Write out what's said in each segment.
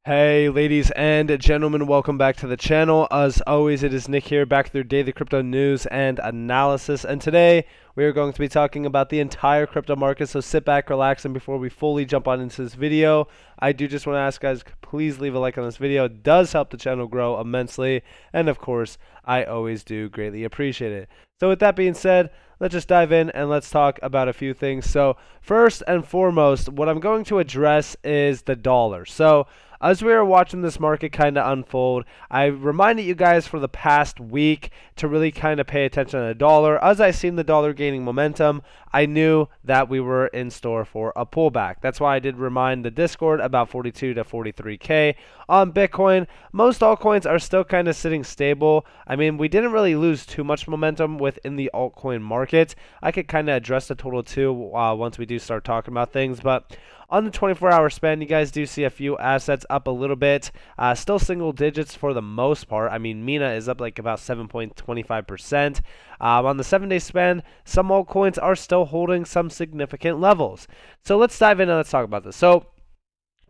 Hey ladies and gentlemen, welcome back to the channel. As always, it is Nick here, back with your daily crypto news and analysis. And today we are going to be talking about the entire crypto market. So sit back, relax, and before we fully jump on into this video, I do just want to ask guys, please leave a like on this video. It does help the channel grow immensely. And of course, I always do greatly appreciate it. So with that being said, let's just dive in and let's talk about a few things. So first and foremost, what I'm going to address is the dollar. So as we are watching this market kind of unfold, I reminded you guys for the past week to really kind of pay attention to the dollar. As I seen the dollar gaining momentum, I knew that we were in store for a pullback. That's why I did remind the Discord about 42 to 43K on Bitcoin. Most altcoins are still kind of sitting stable. I mean, we didn't really lose too much momentum within the altcoin market. I could kind of address the total too once we do start talking about things, but on the 24-hour span, you guys do see a few assets up a little bit. Still single digits for the most part. I mean, Mina is up like about 7.25%. On the 7-day span, some altcoins are still holding some significant levels. So let's dive in and let's talk about this. So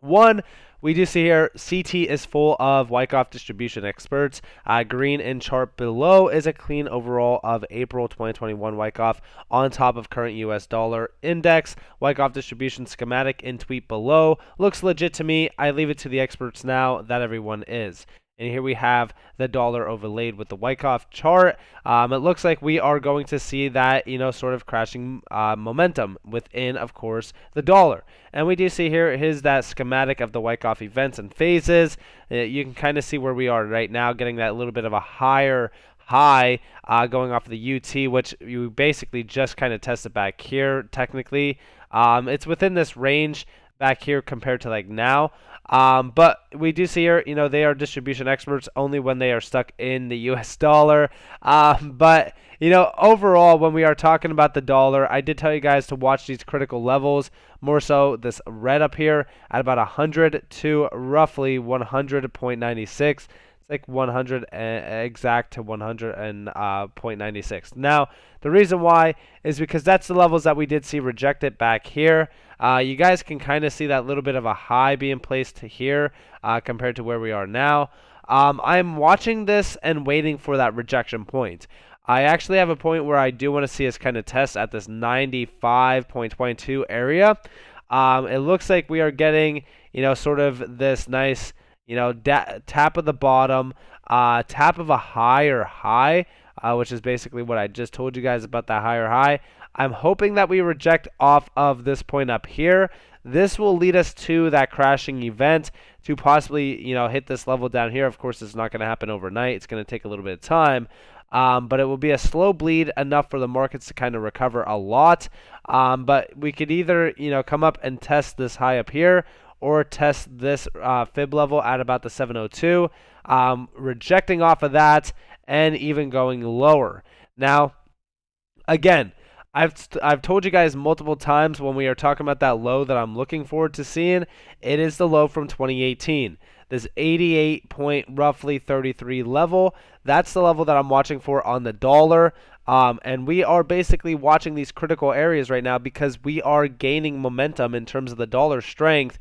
one, we do see here CT is full of Wyckoff distribution experts. Green in chart below is a clean overall of April 2021 Wyckoff on top of current US dollar index. Wyckoff distribution schematic in tweet below looks legit to me. I leave it to the experts now that everyone is. And here we have the dollar overlaid with the Wyckoff chart. It looks like we are going to see that, sort of crashing momentum within, of course, the dollar. And we do see here is that schematic of the Wyckoff events and phases. You can kind of see where we are right now, getting that little bit of a higher high going off of the UT, which you basically just kind of tested back here technically. It's within this range back here compared to like now. But we do see here, they are distribution experts only when they are stuck in the US dollar. But overall, when we are talking about the dollar, I did tell you guys to watch these critical levels, more so this red up here at about 100 to roughly 100.96. It's like 100 exact to 100.96. Now, the reason why is because that's the levels that we did see rejected back here. You guys can kind of see that little bit of a high being placed here compared to where we are now. I'm watching this and waiting for that rejection point. I actually have a point where I do want to see us kind of test at this 95.22 area. It looks like we are getting, sort of this nice, tap of the bottom, tap of a higher high, which is basically what I just told you guys about that higher high. I'm hoping that we reject off of this point up here. This will lead us to that crashing event to possibly, hit this level down here. Of course, it's not going to happen overnight. It's going to take a little bit of time. But it will be a slow bleed enough for the markets to kind of recover a lot. But we could either, come up and test this high up here or test this fib level at about the 702, rejecting off of that and even going lower. Now, again, I've told you guys multiple times when we are talking about that low that I'm looking forward to seeing, it is the low from 2018. This 88 point roughly 33 level, that's the level that I'm watching for on the dollar. And we are basically watching these critical areas right now because we are gaining momentum in terms of the dollar strength,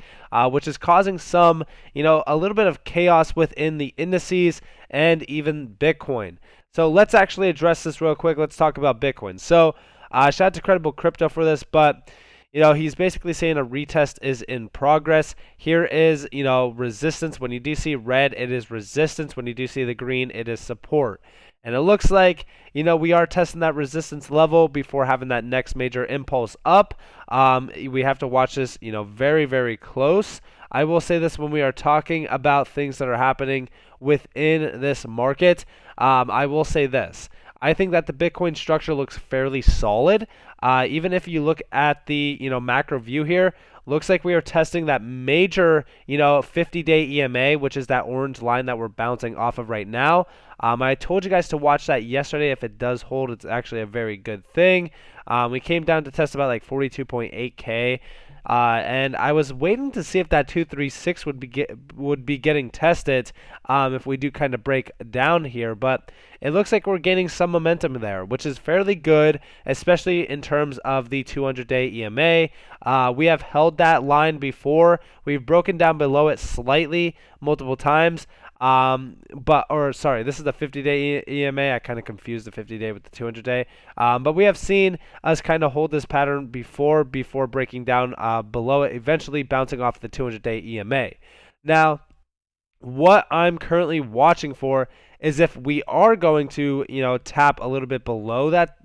which is causing some, a little bit of chaos within the indices and even Bitcoin. So let's actually address this real quick. Let's talk about Bitcoin. So shout out to Credible Crypto for this, but he's basically saying a retest is in progress. Here is, resistance. When you do see red, it is resistance. When you do see the green, it is support. And it looks like, we are testing that resistance level before having that next major impulse up. We have to watch this, very, very close. I will say this when we are talking about things that are happening within this market. I will say this. I think that the Bitcoin structure looks fairly solid. Even if you look at the macro view here, looks like we are testing that major 50-day EMA, which is that orange line that we're bouncing off of right now. I told you guys to watch that yesterday. If it does hold, it's actually a very good thing. We came down to test about like 42.8K. And I was waiting to see if that 236 would be getting tested if we do kind of break down here, but it looks like we're gaining some momentum there, which is fairly good, especially in terms of the 200-day EMA. We have held that line before. We've broken down below it slightly multiple times. This is the 50-day EMA. I kind of confused the 50-day with the 200-day. But we have seen us kind of hold this pattern before breaking down below it, eventually bouncing off the 200-day EMA. Now, what I'm currently watching for is if we are going to, tap a little bit below that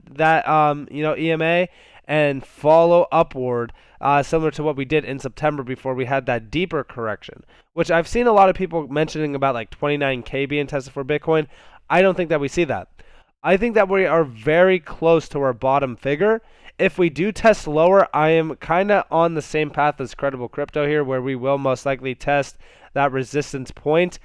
EMA and follow upward, similar to what we did in September before we had that deeper correction, which I've seen a lot of people mentioning about like 29K being tested for Bitcoin. I don't think that we see that. I think that we are very close to our bottom figure. If we do test lower, I am kind of on the same path as Credible Crypto here, where we will most likely test that resistance point,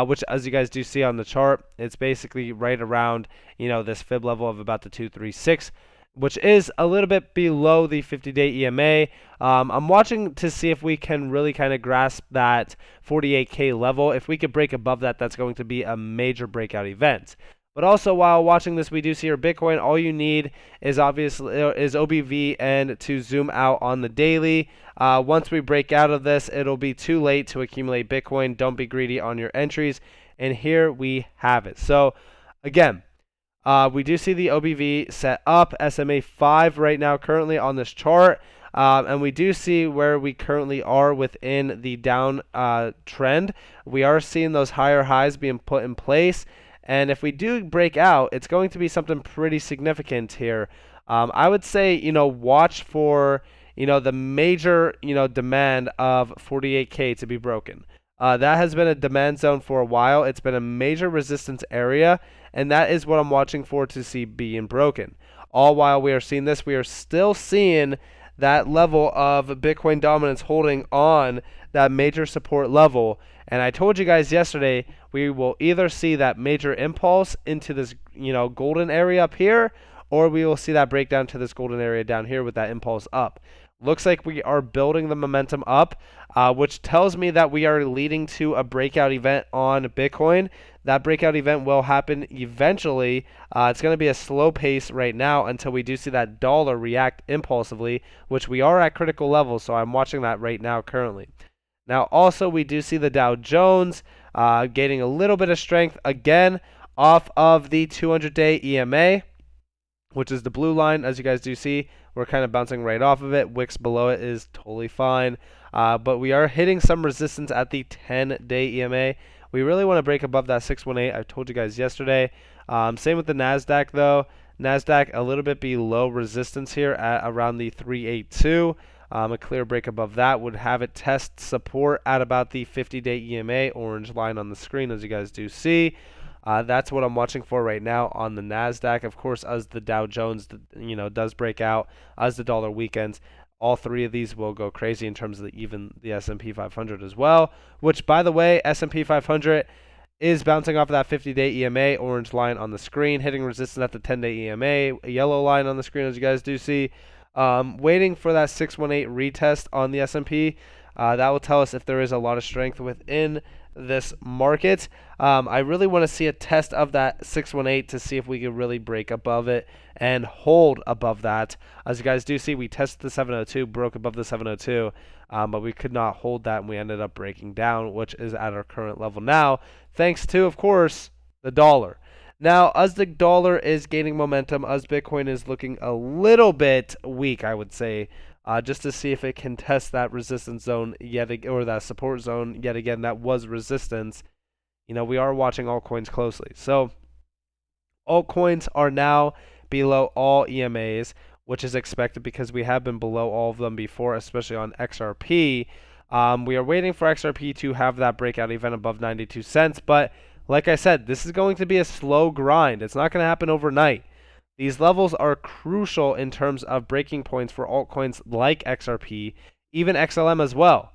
which, as you guys do see on the chart, it's basically right around, this fib level of about the 236, which is a little bit below the 50-day EMA. I'm watching to see if we can really kind of grasp that 48K level. If we could break above that, that's going to be a major breakout event. But also, while watching this, we do see our Bitcoin. All you need is obviously OBV and to zoom out on the daily. Once we break out of this, it'll be too late to accumulate Bitcoin. Don't be greedy on your entries. And here we have it. So, again, we do see the OBV set up, SMA 5 right now currently on this chart. And we do see where we currently are within the down trend. We are seeing those higher highs being put in place. And if we do break out, it's going to be something pretty significant here. I would say, watch for, the major, demand of 48K to be broken. That has been a demand zone for a while. It's been a major resistance area, and that is what I'm watching for to see being broken. All while we are seeing this, we are still seeing that level of Bitcoin dominance holding on that major support level. And I told you guys yesterday, we will either see that major impulse into this, golden area up here, or we will see that breakdown to this golden area down here with that impulse up. Looks like we are building the momentum up, which tells me that we are leading to a breakout event on Bitcoin. That breakout event will happen eventually. It's going to be a slow pace right now until we do see that dollar react impulsively, which we are at critical levels, so I'm watching that right now currently. Now, also, we do see the Dow Jones gaining a little bit of strength again off of the 200-day EMA, which is the blue line. As you guys do see, we're kind of bouncing right off of it. Wicks below it is totally fine. But we are hitting some resistance at the 10-day EMA. We really want to break above that 618. I told you guys yesterday. Same with the NASDAQ, though. NASDAQ a little bit below resistance here at around the 382. A clear break above that would have it test support at about the 50-day EMA, orange line on the screen, as you guys do see. That's what I'm watching for right now on the NASDAQ. Of course, as the Dow Jones, does break out, as the dollar weakens, all three of these will go crazy in terms of even the S&P 500 as well, which, by the way, S&P 500 is bouncing off of that 50-day EMA, orange line on the screen, hitting resistance at the 10-day EMA, a yellow line on the screen, as you guys do see. Waiting for that 618 retest on the S&P. That will tell us if there is a lot of strength within this market. I really want to see a test of that 618 to see if we can really break above it and hold above that. As you guys do see, we tested the 702, broke above the 702, but we could not hold that, and we ended up breaking down, which is at our current level now, thanks to, of course, the dollar. Now, as the dollar is gaining momentum, as Bitcoin is looking a little bit weak, I would say, just to see if it can test that resistance zone or that support zone yet again. That was resistance. We are watching altcoins closely. So, altcoins are now below all EMAs, which is expected because we have been below all of them before, especially on XRP. We are waiting for XRP to have that breakout event above 92 cents, but like I said, this is going to be a slow grind. It's not going to happen overnight. These levels are crucial in terms of breaking points for altcoins like XRP, even XLM as well.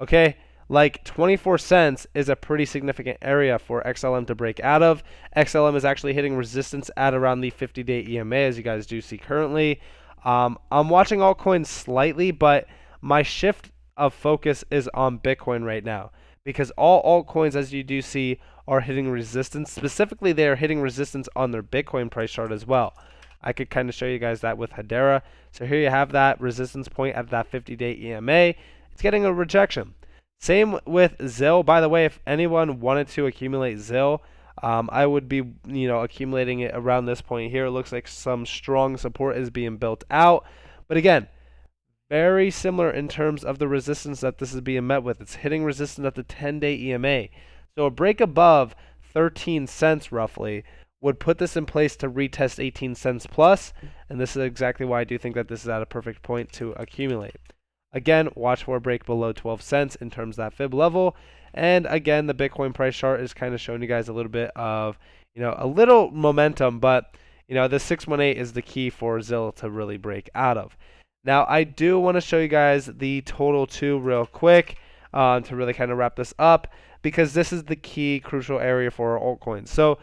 Okay, like 24 cents is a pretty significant area for XLM to break out of. XLM is actually hitting resistance at around the 50-day EMA, as you guys do see currently. I'm watching altcoins slightly, but my shift of focus is on Bitcoin right now, because all altcoins, as you do see, are hitting resistance. Specifically, they are hitting resistance on their Bitcoin price chart as well. I could kind of show you guys that with Hbar. So here you have that resistance point at that 50-day EMA. It's getting a rejection. Same with ZIL. By the way, if anyone wanted to accumulate ZIL, I would be, accumulating it around this point here. It looks like some strong support is being built out. But again, very similar in terms of the resistance that this is being met with. It's hitting resistance at the 10-day EMA. So a break above 13 cents roughly would put this in place to retest 18 cents plus, and this is exactly why I do think that this is at a perfect point to accumulate. Again, watch for a break below 12 cents in terms of that fib level, and again, the Bitcoin price chart is kind of showing you guys a little bit of, a little momentum, but the 618 is the key for ZIL to really break out of. Now, I do want to show you guys the total 2 real quick to really kind of wrap this up, because this is the key crucial area for our altcoins. So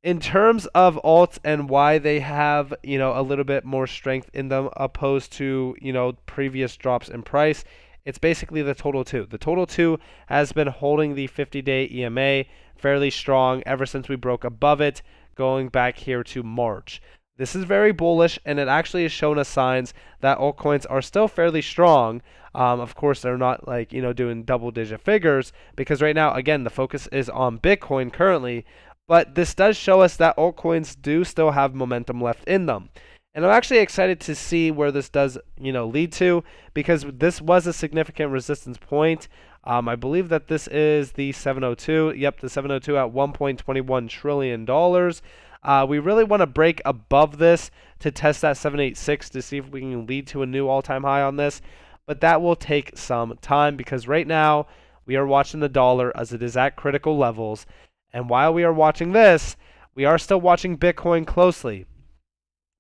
in terms of alts and why they have, a little bit more strength in them opposed to, previous drops in price, it's basically the total 2. The total 2 has been holding the 50-day EMA fairly strong ever since we broke above it, going back here to March. This is very bullish, and it actually has shown us signs that altcoins are still fairly strong. Of course, they're not like, doing double-digit figures, because right now, again, the focus is on Bitcoin currently, but this does show us that altcoins do still have momentum left in them. And I'm actually excited to see where this does, lead to, because this was a significant resistance point. I believe that this is the 702. Yep, the 702 at $1.21 trillion. We really want to break above this to test that 786 to see if we can lead to a new all-time high on this. But that will take some time, because right now we are watching the dollar as it is at critical levels. And while we are watching this, we are still watching Bitcoin closely.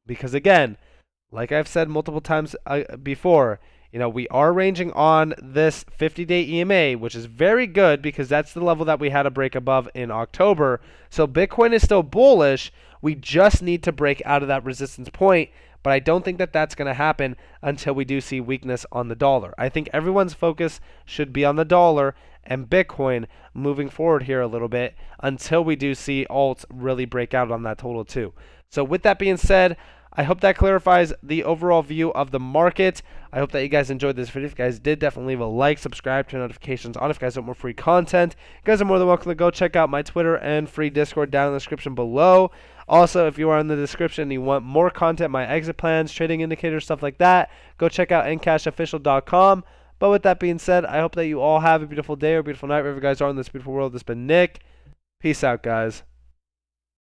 Because again, like I've said multiple times before, we are ranging on this 50-day EMA, which is very good because that's the level that we had to break above in October. So Bitcoin is still bullish. We just need to break out of that resistance point, but I don't think that that's going to happen until we do see weakness on the dollar. I think everyone's focus should be on the dollar and Bitcoin moving forward here a little bit until we do see alts really break out on that total 2. So with that being said, I hope that clarifies the overall view of the market. I hope that you guys enjoyed this video. If you guys did, definitely leave a like, subscribe, turn notifications on if you guys want more free content. You guys are more than welcome to go check out my Twitter and free Discord down in the description below. Also, if you are in the description and you want more content, my exit plans, trading indicators, stuff like that, go check out NCashOfficial.com. But with that being said, I hope that you all have a beautiful day or beautiful night wherever you guys are in this beautiful world. This has been Nick. Peace out, guys.